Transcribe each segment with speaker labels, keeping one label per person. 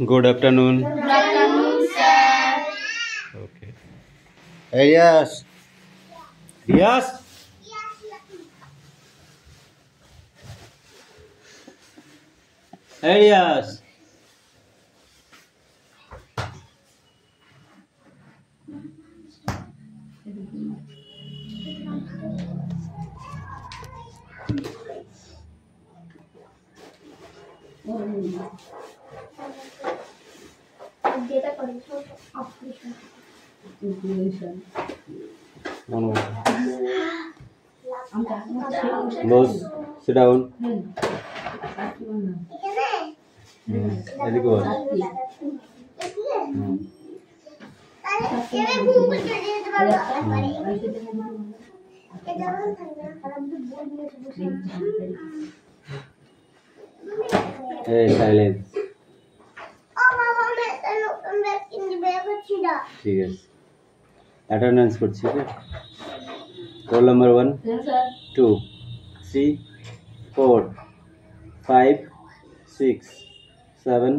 Speaker 1: Good afternoon.
Speaker 2: Good afternoon, sir.
Speaker 1: Okay. Elias. Elias. Elias. One more. Boss, sit down. Very good. Hey, silence. ঠিক আছে attendance করছি ঠিক আছে roll number 1 2 3 4 5 6 7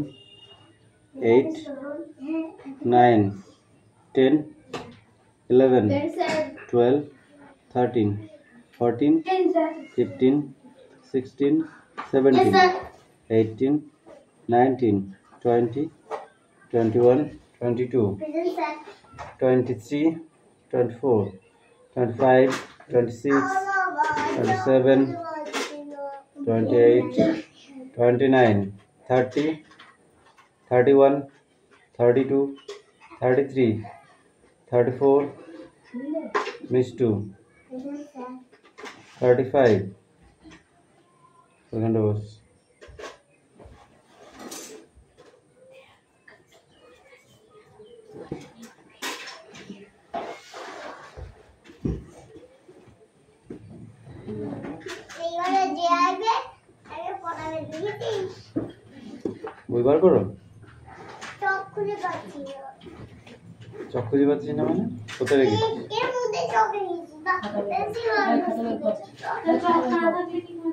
Speaker 1: 8 9 10 11 12 13 14 15 16 17 18 19 20 21 22 23 24 25 26 27 28 29 30 31 32 33 34 miss 2 35 second was বই বার করো চক খুঁজে পাচ্ছি না মানে কোথায় রেখে এর মধ্যে চক রেখেছি বা পেন্সিল আর চক খুঁজে পাবো কি করে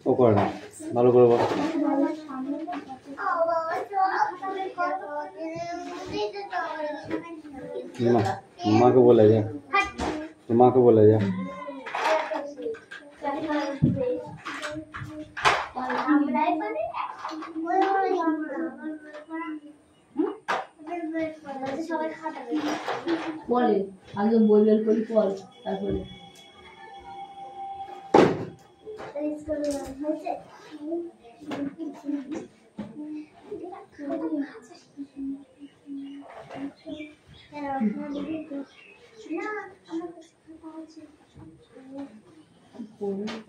Speaker 1: ও করে না ভালো করে বল মাকে বলে যা মাকে বলে যা
Speaker 2: বলে আগে বই বের করি পর তারপরে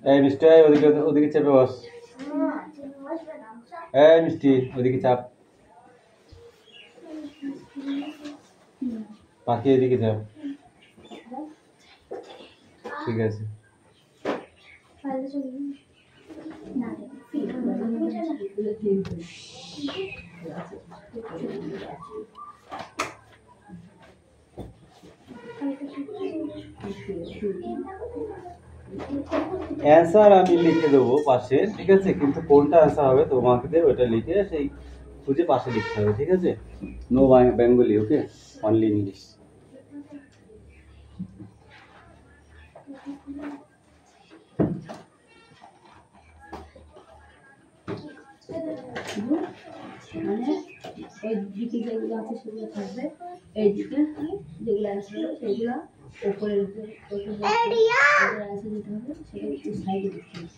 Speaker 1: এই মিষ্টি ওদিকে ওদিকে চেপে বস এই মিষ্টি ওদিকে চাপ পাখি এদিকে চাপ ঠিক আছে অ্যান্সার আমি লিখে দেবো পাশে ঠিক আছে কিন্তু কোনটা অ্যান্সার হবে তোমাকে দিয়ে ওটা লিখে সেই খুঁজে পাশে লিখতে হবে ঠিক আছে no Bengali okay only English
Speaker 2: মানে ওই দিকে যেগুলো আছে সেগুলো থাকবে, এইদিকে যেগুলো আছে সেগুলো উপরের উপরে আছে যেতে হবে, সেটা একটু সাইডে দিতে হবে।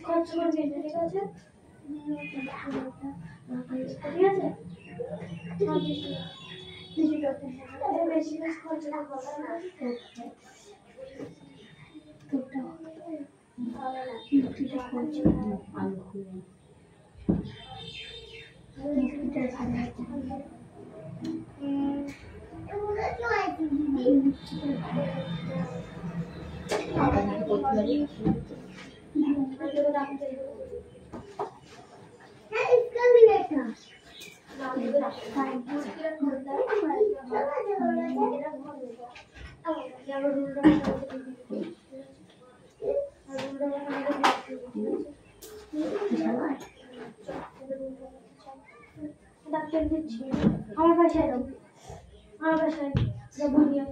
Speaker 2: খরচ করবে, ঠিক আছে? বেশি বেশ খরচ আমার বাসায় যাবো, আমার বাসায় যাবো নিয়ে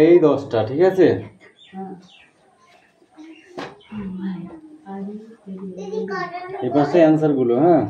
Speaker 1: এই 10টা, ঠিক আছে? এই পাশে অ্যান্সার গুলো, হ্যাঁ?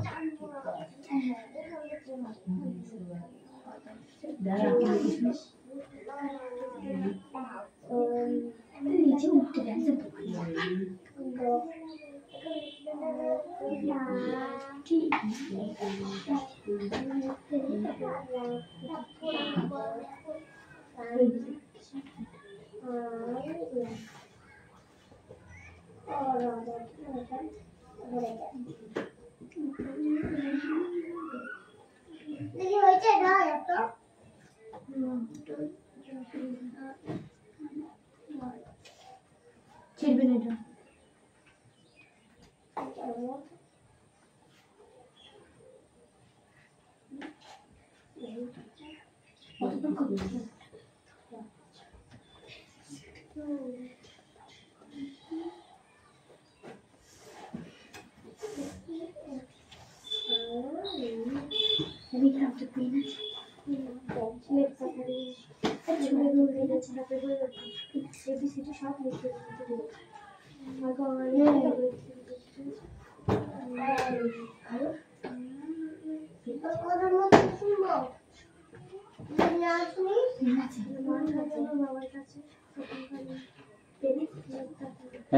Speaker 2: ছিড়বেন এটা।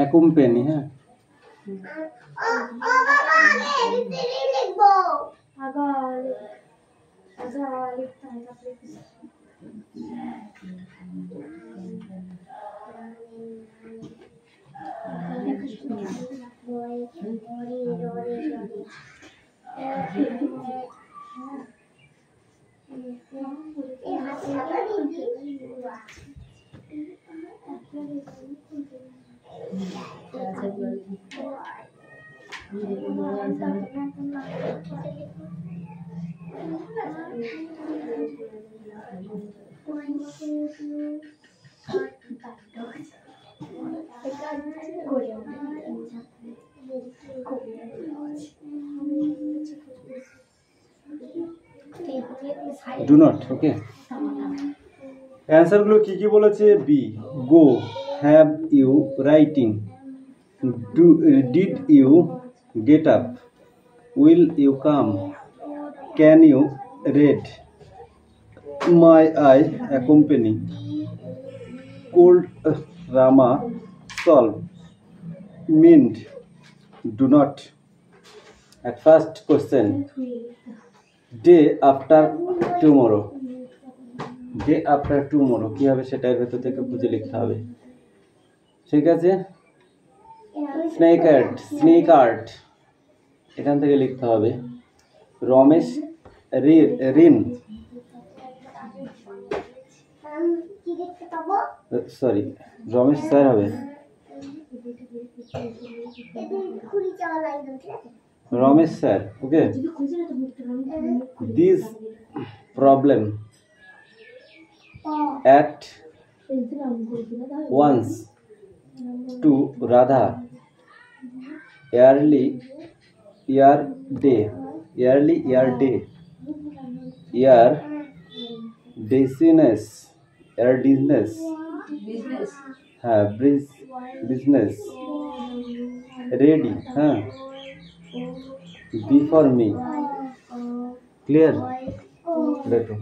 Speaker 1: একম পেনি, হ্যাঁ? Do not, okay? অ্যান্সারগুলো কি কি বলেছে? Be, go, have you, writing, did you, Get up. Will you come? Can you read? My eye accompany. Cold Rama solve. Mind do not. At first question. Day after tomorrow. Day after tomorrow কি হবে সেটার ভেতর থেকে খুঁজে লিখতে হবে। ঠিক আছে, স্নেক আর্ট এখান থেকে লিখতে হবে। রমেশ ঋণ সরি রমেশ স্যার হবে। Ramesh sir okay. This problem at once to Radha yearly year day business business ready before me clear দেখো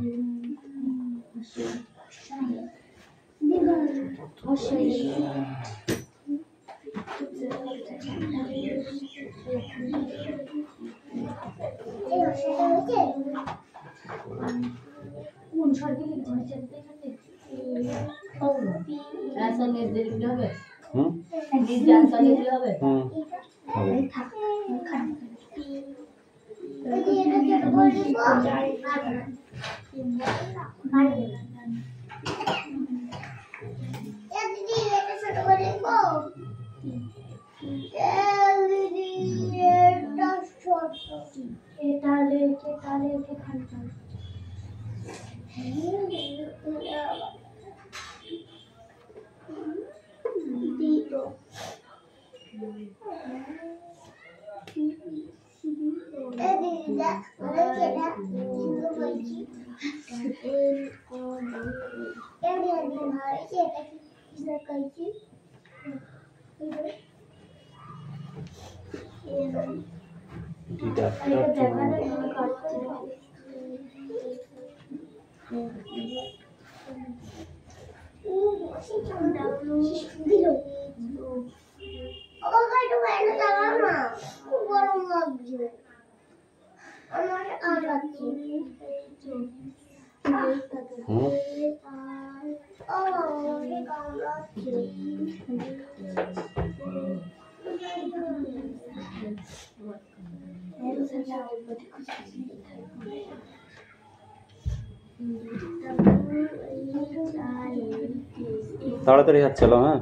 Speaker 1: তাড়াতাড়ি হাত চালাও। হ্যাঁ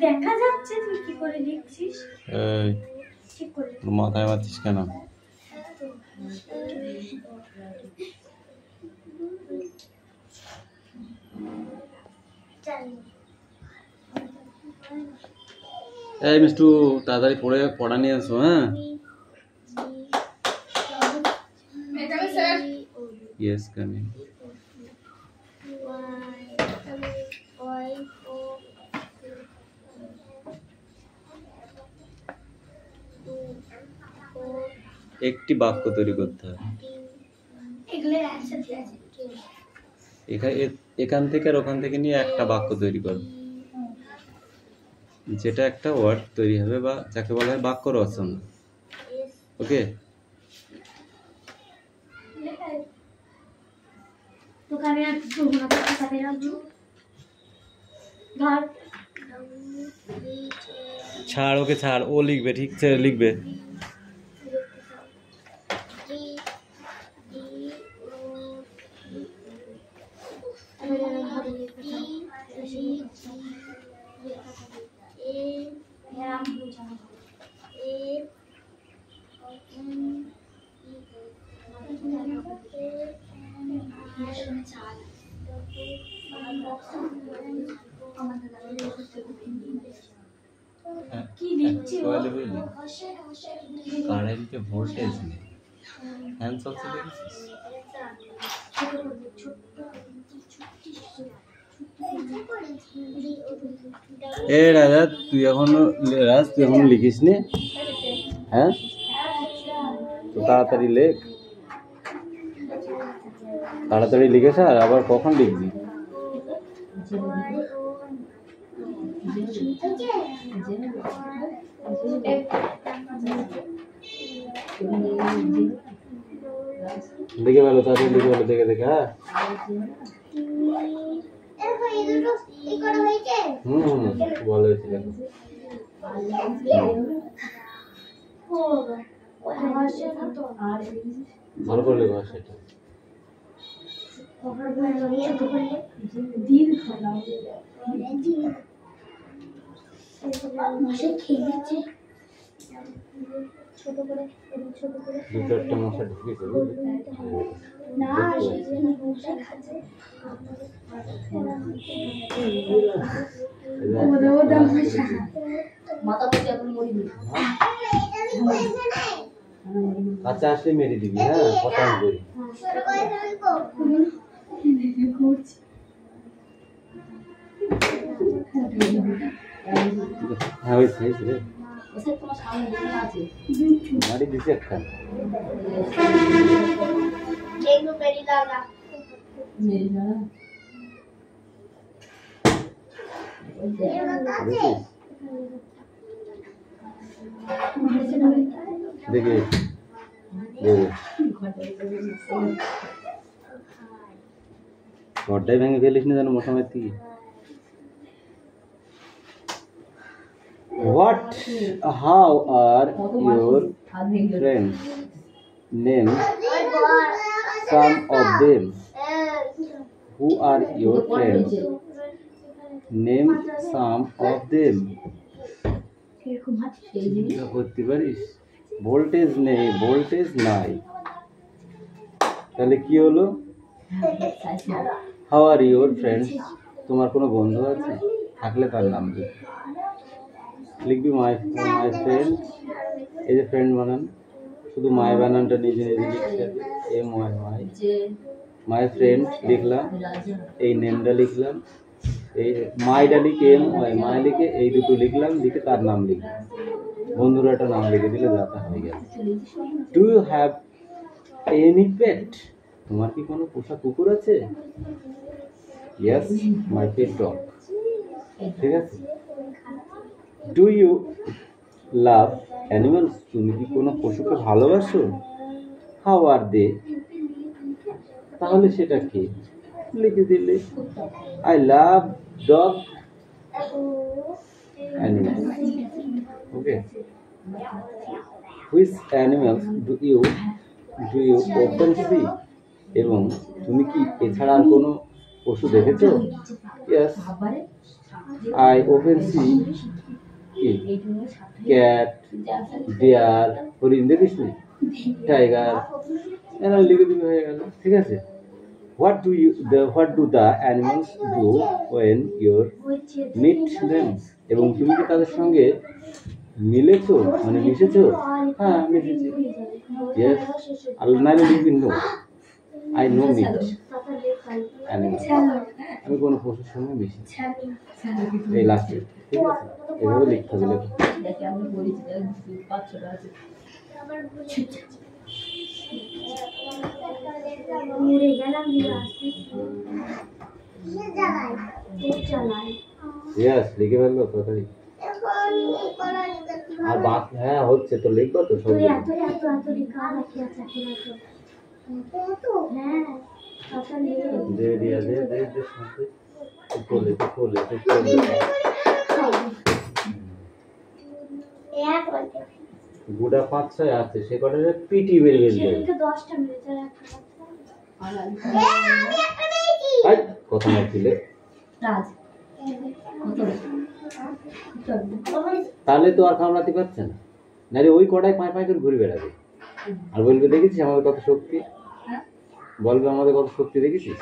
Speaker 2: দেখা যাচ্ছে তুই কি করে লিখছিস।
Speaker 1: এই মাথায় মারছিস কেন? এই মিষ্টু তাড়াতাড়ি পড়া নিয়ে আসো। হ্যাঁ ইয়েস কামিং। একটি বাক্য তৈরি করতে হবে। এখান থেকে আর ওখান থেকে নিয়ে একটা বাক্য তৈরি করো, যেটা একটা ওয়ার্ড তৈরি হবে বা যাকে বলা হয় বাক্য রচনা। ওকে ছাড়, ওকে ছাড়, ও লিখবে, ঠিক আছে লিখবে। কারেন্টে ভোল্টেজ নেই। হ্যান্ড চলছে দেখেছিস? এ রাজা, তুই এখনো লিখিস নি? হ্যাঁ, তো তাড়াতাড়ি লেখ, তাড়াতাড়ি লিখে স্যার, আবার কখন লিখবি? লিখে ভালো, তাড়াতাড়ি লিখে ভালো, দেখে দেখে। হ্যাঁ, ভালো হয়েছিল। ভালো করে লেখা সেটা। দু চারটা মশা ঢুকেছে, আচ্ছা আসলে মেরে দিবি। হ্যাঁ, কথা বলি। হ্যাঁ, ওই সাইজ রে মারি দিছি একটা। দেখে ঘরটাই ভেঙে ফেলিস না যেন মশামের থেকে। What? How are your friends? Name some of them. Who are your friends? Name some of them. করতে পারিস? ভোল্টেজ নেই, ভোল্টেজ নাই, তাহলে কি হলো? How are your friends? তোমার কোনো বন্ধু আছে? থাকলে তার নাম লিখবি। মাই ফ্রেন্ড, এই যে ফ্রেন্ড বানান, শুধু মাই বানানটা নিজে নিজে লিখতে, মাই ফ্রেন্ড লিখলাম, এই নেমটা লিখলাম, এই মাইটা লিখে মাই লিখে এই দুটো লিখলাম, লিখে তার নাম লিখলাম, বন্ধুরা একটা নাম লিখে দিলে যাতা হয়ে গেল। Do you have any pet? তোমার কি কোনো পোষা কুকুর আছে? Yes, my pet dog. ঠিক আছে। Do you love animals? তুমি কি কোনো পশুকে ভালোবাসো? How are they? তাহলে সেটা কি লিখে দিলে। I love dog animals. Okay. Which animals do you often see? এবং তুমি কি এছাড়া আর কোনো পশু দেখেছো? Yes, I often see cat, deer, হরিণ দেখিস নি, টাইগার, এরা লিখে দিবে, হয়ে গেল। ঠিক আছে। What do the animals do when you meet them? এবং তুমি কি তাদের সঙ্গে মিলেছো, মানে মিশেছো? হ্যাঁ, মিশেছি। ইয়েস, নাইলে লিখবি no, I no meet animal. আমি কোনো পশুর সঙ্গে মিশি, এই লাস্টে। ঠিক আছে, এভাবে লিখতে হবে। ইয়েস, লিখে ফেললো তাড়াতাড়ি। আর বাকি হ্যাঁ হচ্ছে তো, লিখবো তো সব। গুড়া 5-6 আছে, সে কটা পিটি বেরিয়ে যাবে। কথা না ছিলে তাহলে তো আর কামড়াতে পারছে না, নাহলে ওই কটায় পায়ে পায়ে করে ঘুরে বেড়াবে আর বলবে দেখেছিস আমাদের কত শক্তি, বলবে আমাদের কত শক্তি দেখেছিস,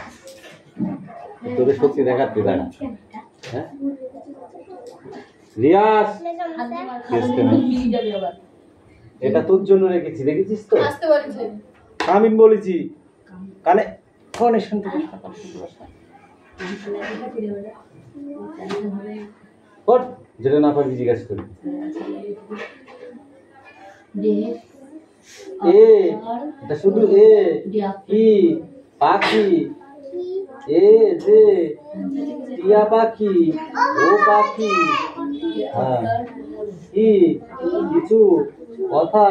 Speaker 1: তোদের শক্তি দেখাচ্ছে তারা। হ্যাঁ রিয়াজ, এটা তোর জন্য রেখেছি, দেখেছিস তো? কামিন বলেছি কানে কানেকশন থেকে কর যেটা না পারবি জিজ্ঞাসা করি এ এটা শুধু এ কি পাখি এ যে টিয়া পাখি ও পাখি হ্যাঁ কি কিছু কথা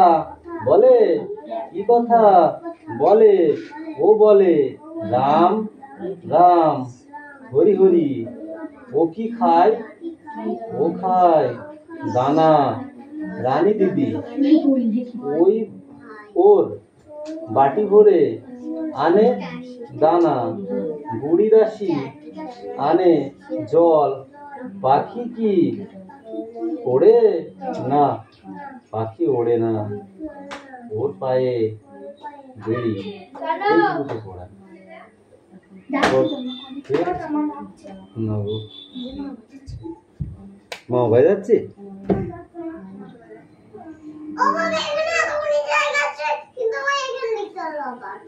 Speaker 1: বলে কি কথা বলে ও বলে রাম রাম হরি হরি ও কি খায় ও খায় দানা রানী দিদি ওই ওর বাটি ভরে আনে দানা বুড়ি দাসী আনে জল পাখি কি ওড়ে না পাখি ওড়ে না ওর পায়ে বেড়ি এইটুকু পড়া মা ভাই যাচ্ছে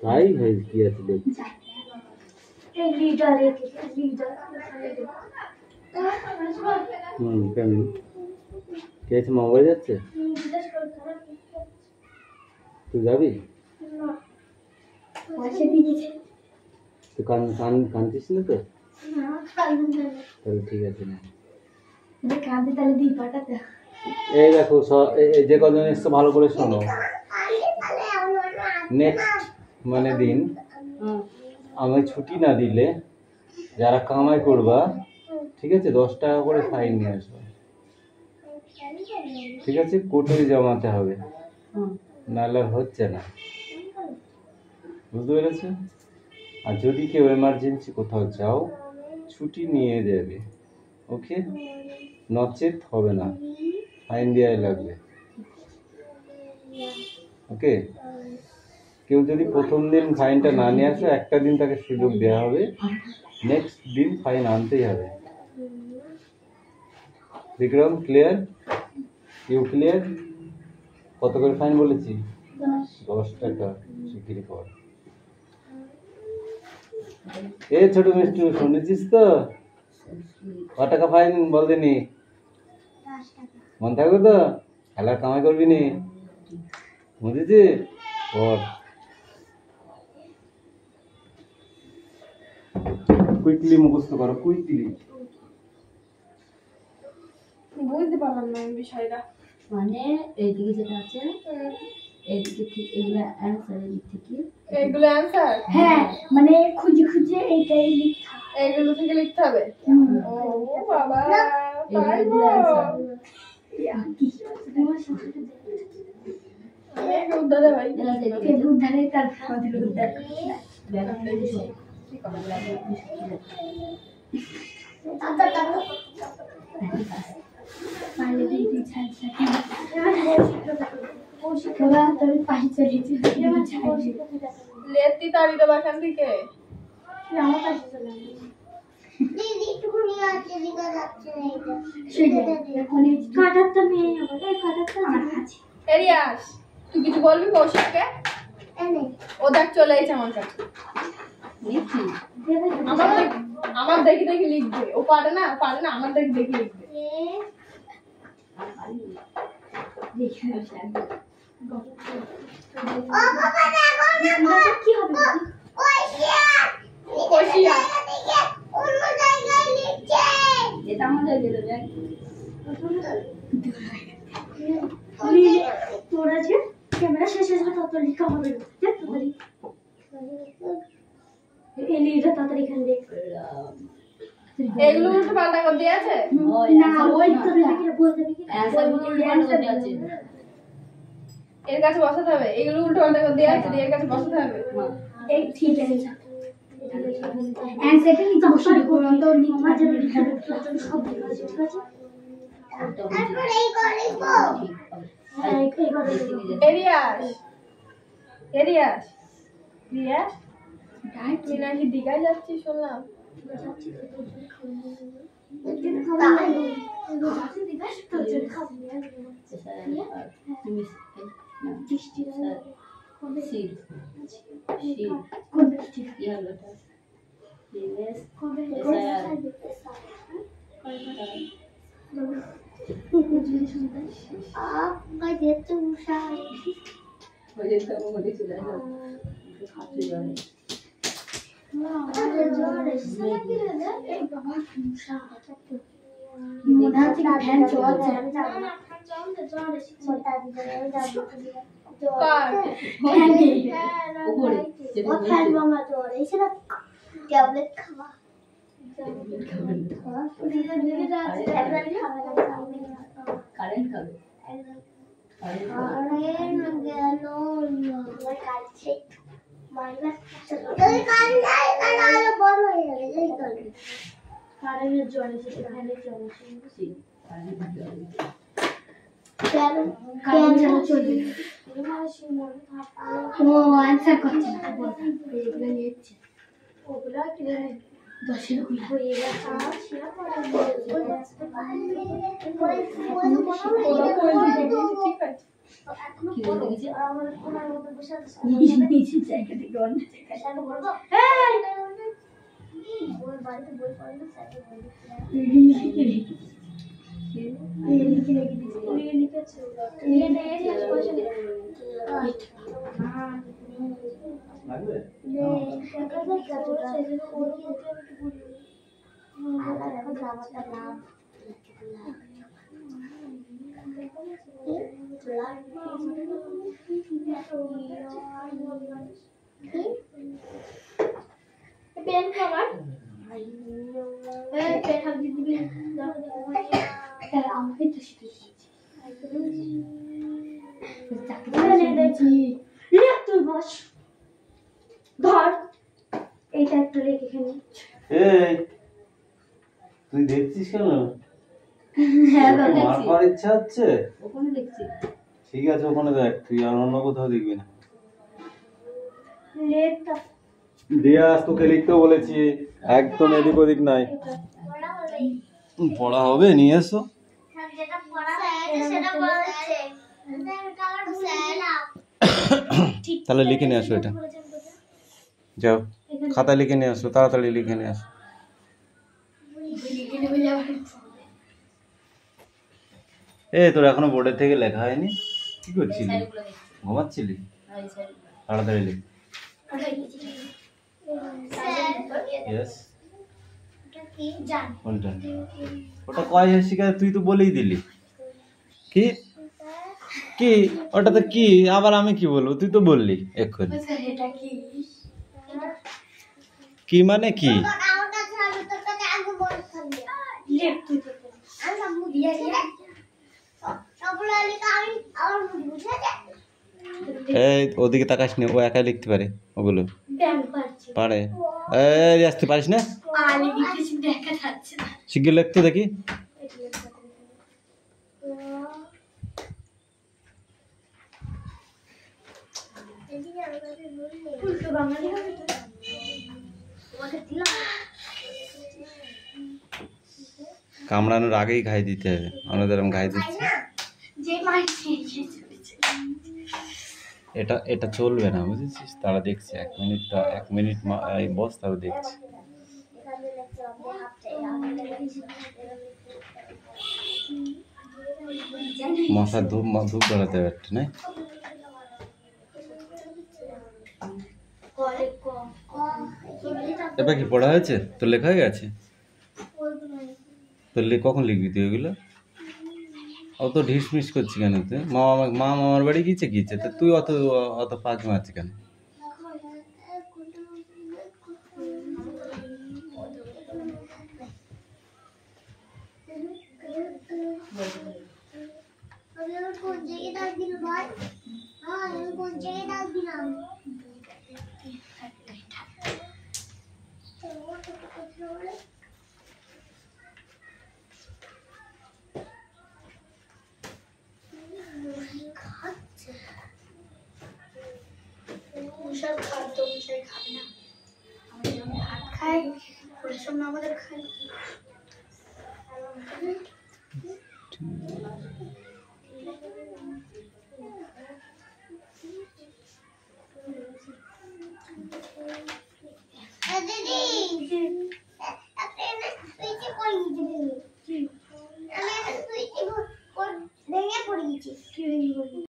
Speaker 1: তাই ভাই কি আছে দেখ কেমন কে আছে মা ভাই যাচ্ছে তুই যাবি তুই কানছিস না তো তাহলে ঠিক আছে না এই দেখো যে কজন এসছো ভালো করে শোনো নেক্সট মানে দিন আমি ছুটি না দিলে যারা কামাই করবা ঠিক আছে 10 টাকা করে ফাইন নিয়ে আসবে ঠিক আছে কোর্টে জমাতে হবে নাহলে হচ্ছে না বুঝতে পেরেছো আর যদি কেউ এমার্জেন্সি কোথাও যাও ছুটি নিয়ে যাবে ওকে নচেত হবে না ফাইন দেওয়াই লাগবে ওকে কেউ যদি প্রথম দিন ফাইনটা না নিয়ে আসে একটা দিন তাকে সুযোগ দেওয়া হবে নেক্সট দিন ফাইন আনতেই হবে বিক্রম ক্লিয়ার ইউ ক্লিয়ার কত করে ফাইন বলেছি 10 টাকা শিগগিরই কর এ ছোট মিষ্টু শুনেছিস তো কত টাকা ফাইন বল দিনি মন থাকবে তো খেলার কামাই করবি নি বুঝেছি কর কুইকলি মুখস্থ করো কুইকলি
Speaker 3: বুঝতে পারলাম না এই বিষয়টা
Speaker 2: মানে এইদিকে যেটা আছে এইদিকে ঠিক এগুলো অ্যান্সার এদিক থেকে
Speaker 3: এগুলো অ্যানসার
Speaker 2: হ্যাঁ মানে খুঁজে খুঁজে এইটাই লিখা
Speaker 3: এগুলো থেকে লিখতে হবে ও বাবা
Speaker 2: এগুলো অ্যান্সার
Speaker 3: উদ্ধারে ভাই
Speaker 2: উদ্ধারে তার আমাদের উদ্ধার
Speaker 3: লেতি তাড়ি দেবো এখান থেকে এরিয়াস তুই কিছু বলবি কৌশিককে ও দেখ চলে এসেছে আমার কাছে আমার দেখি দেখি লিখবে ও পারে না আমার দেখি দেখি লিখবে
Speaker 2: কি হবে
Speaker 3: কৌশিয়া
Speaker 2: এটা আমাদের গেল দেখ তোরা যে ক্যামেরা শেষ হয়ে যাবে তত লেখা হবে দেখ তাড়াতাড়ি এলিটা তাড়াতাড়ি এখানে দেখ
Speaker 3: এগুলো উল্টো পাল্টা করে দিয়েছে
Speaker 2: না ওই তো দেখি বলতে দেখি অ্যানসার উল্টো পাল্টা করে দিয়েছে
Speaker 3: এর কাছে বসাতে হবে এগুলো উল্টো পাল্টা করে দিয়েছে এর কাছে বসাতে হবে
Speaker 2: এই ঠিক আছে অ্যানসারটা নিচে বসাই করো তো নিচে যাবে সব ঠিক আছে তারপরে এই করে
Speaker 3: এরিয়াস এরিয়াস রিয়াস তুই নাকি দীঘায় যাচ্ছিস শুনলাম
Speaker 2: সিল সিল ইয়ালোটা ইয়েস এসআইআর ওই তো মনে চলে আসে খাচ্ছে জানে মনে হচ্ছে ফ্যান চলছে কারেন্ট খাবে কারেন্টের জলে ফ্যানের জলে ও আনসার করছে না এগুলো নিচ্ছে ওগুলো কি জানে 10 এর হয়ে গেছে পেন খাবার পেন খাবার দিবি আমাকে তো শিখেছি তুই বস ধর এইটা একটু রেখে এখানে
Speaker 1: এই তুই দেখছিস কেন?
Speaker 2: হ্যাঁ
Speaker 1: মার খাওয়ার ইচ্ছা হচ্ছে?
Speaker 2: ওখানে দেখছি
Speaker 1: ঠিক আছে, ওখানে দেখ, তুই আর অন্য কোথাও দেখবি না।
Speaker 2: লেটটা
Speaker 1: রিয়াজ, তোকে লিখতে বলেছি, একদম এদিক ওদিক নাই। পড়া হবে, নিয়ে এসো। তাহলে লিখে নিয়ে আসো, এটা যাও খাতা লিখে নিয়ে আসো, তাড়াতাড়ি লিখে নিয়ে আসো। তোর এখনো বোর্ডের থেকে লেখা হয়নি? কি করছিলি? ঘুমাচ্ছিলি? তাড়াতাড়ি লিখ। Yes. কোনটা? ওটা কয় শিখা, তুই তো বলেই দিলি। কি কি ওটাতে কি? আবার আমি কি বলবো? তুই তো বললি এক্ষুনি। কি মানে কি? এই ওদিকে তাকাস নি, ও একাই লিখতে পারে ওগুলো। পারে? তুই পারিস না? শিগগির লিখতে দেখি। কামড়ানোর আগেই ঘাই দিতে হবে, আমাদের এরকম ঘাই দিচ্ছি। এটা এটা চলবে না, বুঝেছিস? তারা দেখছে 1 মিনিট বস, তারা দেখছে। মশার ধূপ ধরাতে হবে একটা, না? এবার কি পড়া হয়েছে? তোর লেখা হয়ে গেছে? তোর কখন লিখবি তুই ওইগুলো? অত ঢিসমিস করছি কেন তুই? মা মামার বাড়ি গিয়েছে তা তুই অত পাঁচ মারছি কেন?
Speaker 2: আমাদের খাই ভেঙে পড়ে গেছি।